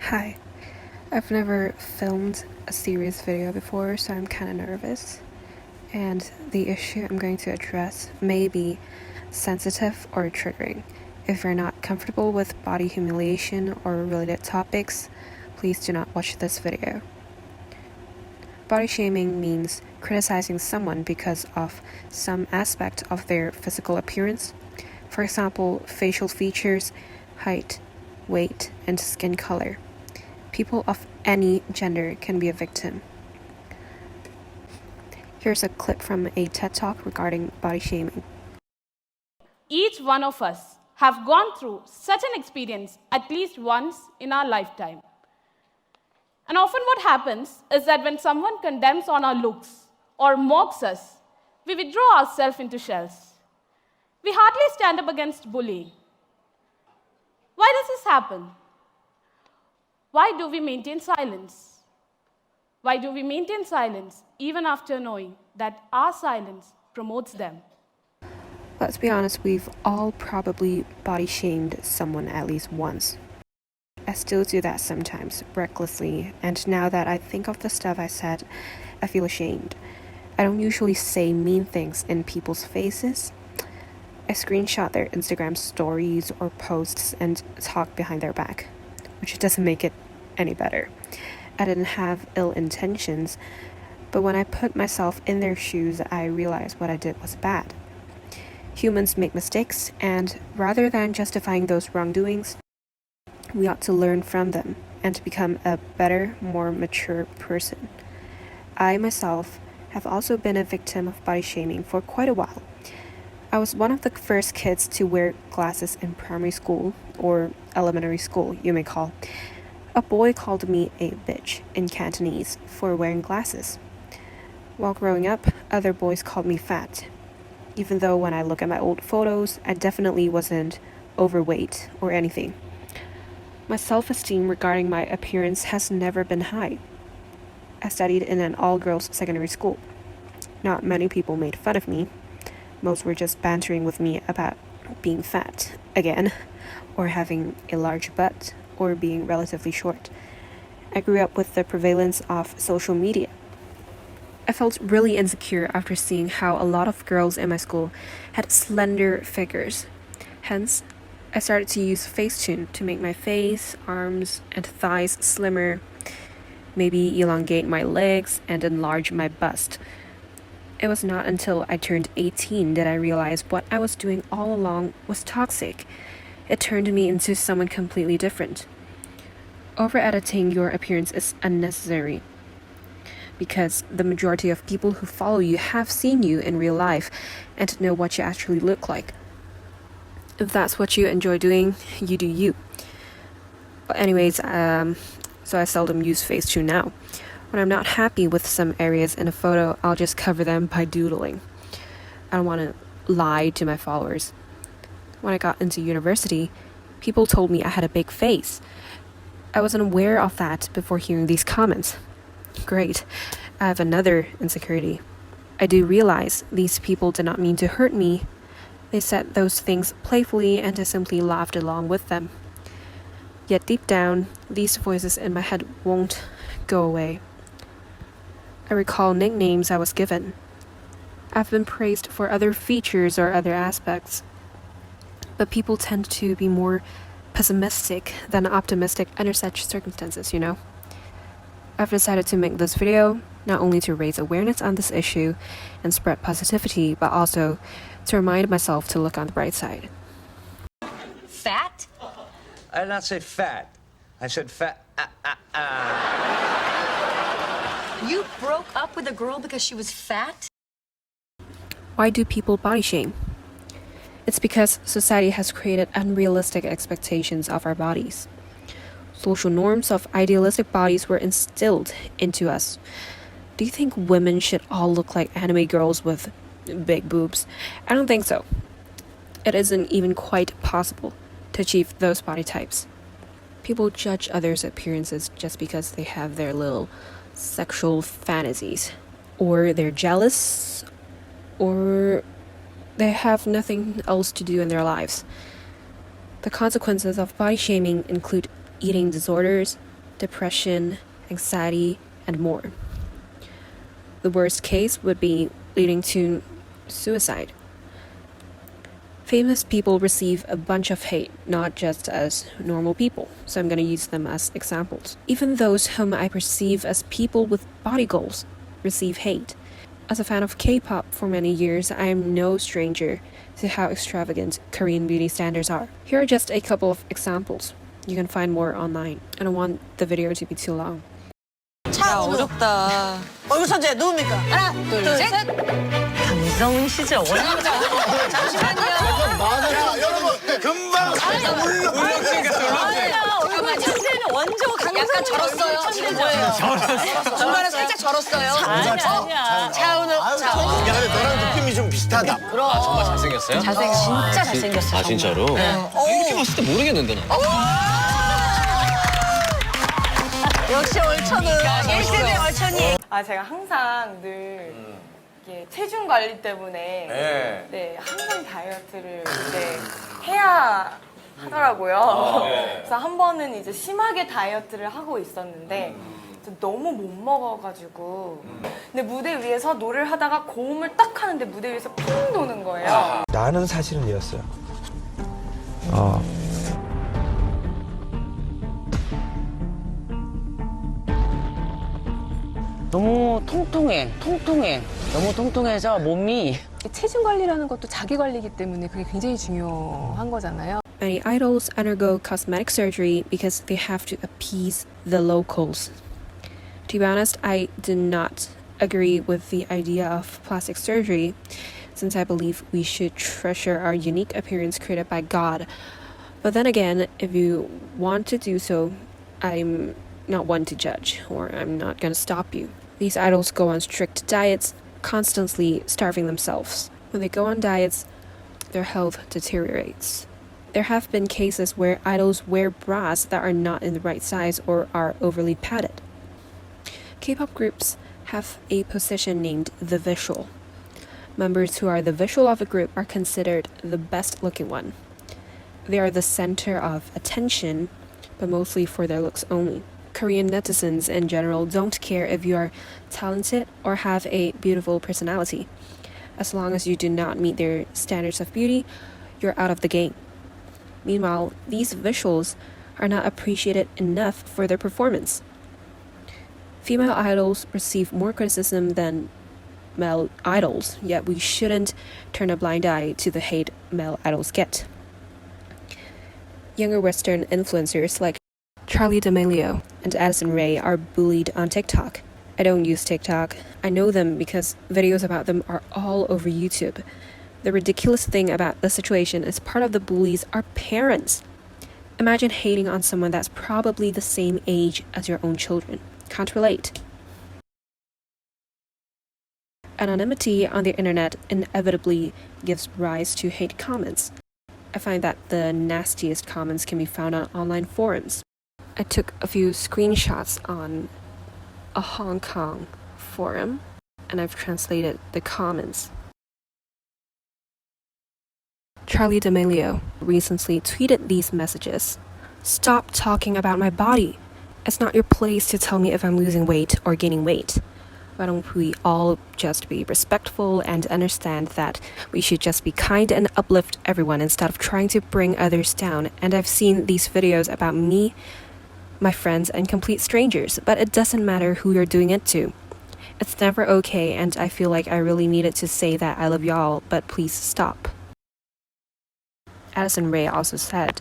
Hi, I've never filmed a serious video before, so I'm kind of nervous. And the issue I'm going to address may be sensitive or triggering. If you're not comfortable with body humiliation or related topics, please do not watch this video. Body shaming means criticizing someone because of some aspect of their physical appearance. For example, facial features, height, weight, and skin color. People of any gender can be a victim. Here's a clip from a TED Talk regarding body shaming. Each one of us have gone through such an experience at least once in our lifetime. And often what happens is that when someone condemns on our looks or mocks us, we withdraw ourselves into shells. We hardly stand up against bullying. Why does this happen? Why do we maintain silence? Why do we maintain silence even after knowing that our silence promotes them? Let's be honest, we've all probably body shamed someone at least once. I still do that sometimes, recklessly, and now that I think of the stuff I said, I feel ashamed. I don't usually say mean things in people's faces. I screenshot their Instagram stories or posts and talk behind their back, which doesn't make it any better. I didn't have ill intentions, but when I put myself in their shoes, I realized what I did was bad. Humans make mistakes, and rather than justifying those wrongdoings, we ought to learn from them and to become a better, more mature person. I myself have also been a victim of body shaming for quite a while. I was one of the first kids to wear glasses in primary school, or elementary school, you may call. A boy called me a bitch in Cantonese for wearing glasses. While growing up, other boys called me fat, even though when I look at my old photos, I definitely wasn't overweight or anything. My self-esteem regarding my appearance has never been high. I studied in an all-girls secondary school. Not many people made fun of me. Most were just bantering with me about being fat, again, or having a large butt, or being relatively short. I grew up with the prevalence of social media. I felt really insecure after seeing how a lot of girls in my school had slender figures. Hence, I started to use Facetune to make my face, arms, and thighs slimmer, maybe elongate my legs and enlarge my bust. It was not until I turned 18 that I realized what I was doing all along was toxic. It turned me into someone completely different. Over-editing your appearance is unnecessary because the majority of people who follow you have seen you in real life and know what you actually look like. If that's what you enjoy doing, you do you. But anyways, so I seldom use Facetune now. When I'm not happy with some areas in a photo, I'll just cover them by doodling. I don't want to lie to my followers. When I got into university, people told me I had a big face. I wasn't aware of that before hearing these comments. Great. I have another insecurity. I do realize these people did not mean to hurt me. They said those things playfully and I simply laughed along with them. Yet deep down, these voices in my head won't go away. I recall nicknames I was given. I've been praised for other features or other aspects, but people tend to be more pessimistic than optimistic under such circumstances, you know? I've decided to make this video not only to raise awareness on this issue and spread positivity, but also to remind myself to look on the bright side. Fat? I did not say fat. I said fat. You broke up with a girl because she was fat? Why do people body shame? It's because society has created unrealistic expectations of our bodies. Social norms of idealistic bodies were instilled into us. Do you think women should all look like anime girls with big boobs? I don't think so. It isn't even quite possible to achieve those body types. People judge others' appearances just because they have their little sexual fantasies, or they're jealous, or they have nothing else to do in their lives. The consequences of body shaming include eating disorders, depression, anxiety, and more. The worst case would be leading to suicide. Famous people receive a bunch of hate, not just as normal people, so I'm going to use them as examples. Even those whom I perceive as people with body goals receive hate. As a fan of K-pop for many years, I am no stranger to how extravagant Korean beauty standards are. Here are just a couple of examples. You can find more online. I don't want the video to be too long. 야, 어렵다. 얼굴 천재 누굽니까? 하나, 둘, 셋. 강성훈씨죠. 잠시만요. 야, 여러분, 금방 잠깐만요. 천재는 원조 약간 절었어요. 지금 뭐예요? 중간에 살짝 절었어요. 아니야. 자, 오늘. 자, 야, 근데 너랑 느낌이 좀 비슷하다. 그럼. 정말 잘생겼어요? 진짜 잘생겼어요. 아 진짜로? 이렇게 봤을 때 모르겠는데 나. 역시 얼천은. 1세대 얼천이. 제가 항상 늘 이게 체중 관리 때문에 네, 항상 다이어트를 이제 해야 하더라고요. 그래서 한 번은 이제 심하게 다이어트를 하고 있었는데 너무 못 먹어가지고 근데 무대 위에서 노래를 하다가 고음을 딱 하는데 무대 위에서 핑 도는 거예요. 나는 사실은 이랬어요. 너무 통통해. 너무 통통해서 몸이 체중 관리라는 것도 자기 관리이기 때문에 그게 굉장히 중요한 거잖아요. Many idols undergo cosmetic surgery because they have to appease the locals. To be honest, I do not agree with the idea of plastic surgery, since I believe we should treasure our unique appearance created by God. But then again, if you want to do so, I'm not one to judge, or I'm not going to stop you. These idols go on strict diets, constantly starving themselves. When they go on diets, their health deteriorates. There have been cases where idols wear bras that are not in the right size or are overly padded. K-pop groups have a position named the visual. Members who are the visual of a group are considered the best looking one. They are the center of attention, but mostly for their looks only. Korean netizens in general don't care if you are talented or have a beautiful personality. As long as you do not meet their standards of beauty, you're out of the game. Meanwhile, these visuals are not appreciated enough for their performance. Female idols receive more criticism than male idols, yet we shouldn't turn a blind eye to the hate male idols get. Younger Western influencers like Charli D'Amelio and Addison Rae are bullied on TikTok. I don't use TikTok. I know them because videos about them are all over YouTube. The ridiculous thing about the situation is part of the bullies are parents. Imagine hating on someone that's probably the same age as your own children. Can't relate. Anonymity on the internet inevitably gives rise to hate comments. I find that the nastiest comments can be found on online forums. I took a few screenshots on a Hong Kong forum, and I've translated the comments. Charli D'Amelio recently tweeted these messages. "Stop talking about my body. It's not your place to tell me if I'm losing weight or gaining weight. Why don't we all just be respectful and understand that we should just be kind and uplift everyone instead of trying to bring others down?" And I've seen these videos about me, my friends, and complete strangers, but it doesn't matter who you're doing it to. It's never okay, and I feel like I really needed to say that I love y'all, but please stop. Addison Rae also said,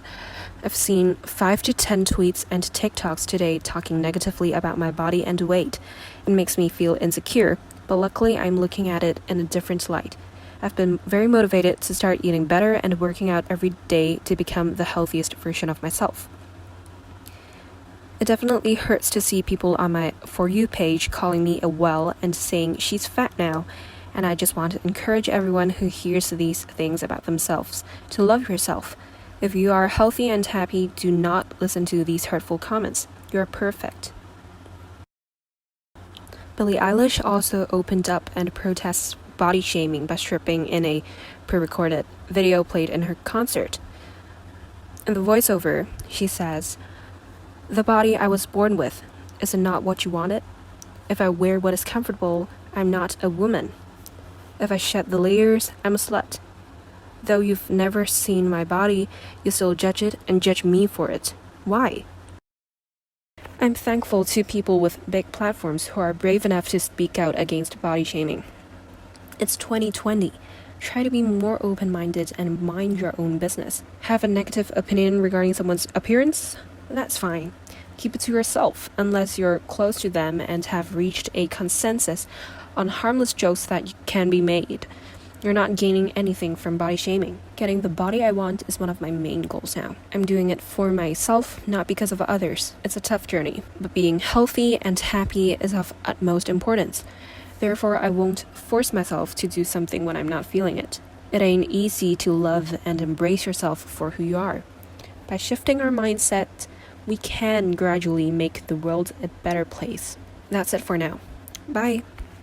"I've seen 5 to 10 tweets and TikToks today talking negatively about my body and weight. It makes me feel insecure, but luckily I'm looking at it in a different light. I've been very motivated to start eating better and working out every day to become the healthiest version of myself." It definitely hurts to see people on my For You page calling me a well and saying she's fat now, and I just want to encourage everyone who hears these things about themselves to love yourself. If you are healthy and happy, do not listen to these hurtful comments. You're perfect. Billie Eilish also opened up and protests body shaming by stripping in a pre-recorded video played in her concert. In the voiceover, she says, The body I was born with, is it not what you wanted? If I wear what is comfortable, I'm not a woman. If I shed the layers, I'm a slut. Though you've never seen my body, you still judge it and judge me for it. Why? I'm thankful to people with big platforms who are brave enough to speak out against body shaming. It's 2020. Try to be more open-minded and mind your own business. Have a negative opinion regarding someone's appearance? That's fine. Keep it to yourself, unless you're close to them and have reached a consensus on harmless jokes that can be made. You're not gaining anything from body shaming. Getting the body I want is one of my main goals now. I'm doing it for myself, not because of others. It's a tough journey, but being healthy and happy is of utmost importance. Therefore, I won't force myself to do something when I'm not feeling it. It ain't easy to love and embrace yourself for who you are. By shifting our mindset, we can gradually make the world a better place. That's it for now. Bye.